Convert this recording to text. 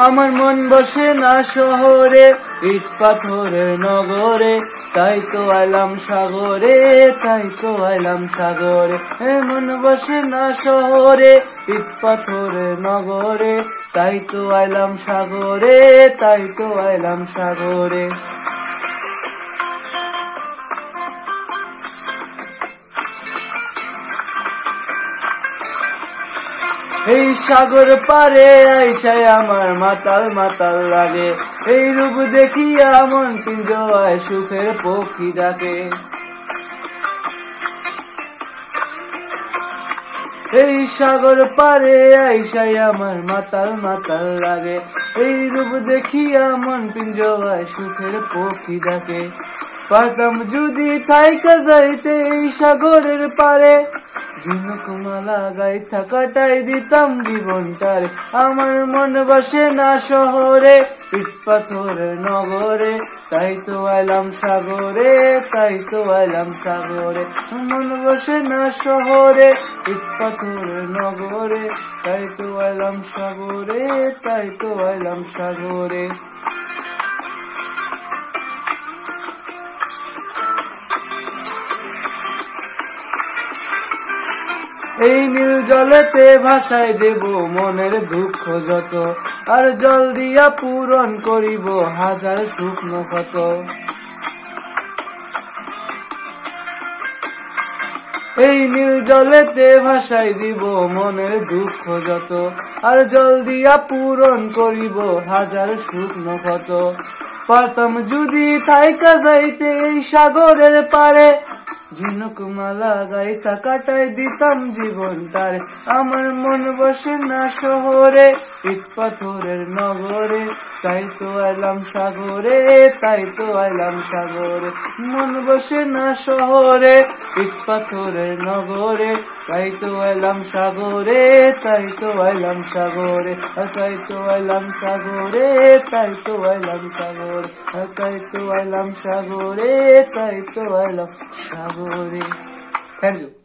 আমার মন বসে না শহরে, ইট পাথরের নগরে, তাই তো আইলাম সাগরে, তাই তো আইলাম সাগরে। মন বসে না শহরে, ইট পাথরের নগরে, তাই তো আইলাম সাগরে, তাই তো আইলাম সাগরে। এই সাগর পারে আইসায় আমার মাতাল মাতাল লাগে, এই রূপ দেখিয়া মন পিঞ্জরায় সুখের পক্ষী ডাকে। এই সাগর পারে আইসায় আমার মাতাল মাতাল লাগে, এই রূপ দেখিয়া মন পিঞ্জরায় সুখের পক্ষী ডাকে। পারতাম যদি থাইকা যাইতে এই সাগরের পারে, ঝিনুকমালা গাইথা কাটাই দিতাম জীবনটারে। আমার মন বসে না শহরে, ইট পাথরের নগরে, তাই তো আইলাম সাগরে, তাই তো আইলাম সাগরে। মন বসে না শহরে, ইট পাথরের নগরে, তাই তো আইলাম সাগরে, তাই তো আইলাম সাগরে। এই নীল জলেতে ভাসাই দেব মনের দুঃখ যত, আর জল দিয়া পূরণ করিব হাজার শুকনো ক্ষত। এই নীল জলেতে ভাসাই দিব মনের দুঃখ যত, আর জল দিয়া পূরণ করিব হাজার শুকনো ক্ষত। পারতাম যদি থাইকা যাইতে এই সাগরের পারে, ঝিনুকমালা গাইথা কাটাই দিতাম জীবনটারে। আমার মন বসে না শহরে, ইট পাথরের নগরে, তাই তো আইলাম সাগরে, তাই তো আইলাম সাগরে। মন বসে না শহরে, ইট পাথরের নগরে, তাই তো আইলাম সাগরে, তাই তো আইলাম সাগরে, তাই তো আইলাম সাগরে, তাই তো আইলাম সাগরে, তাই তো আইলাম সাগরে, তাই তো আইলাম সাগরে। Thank you.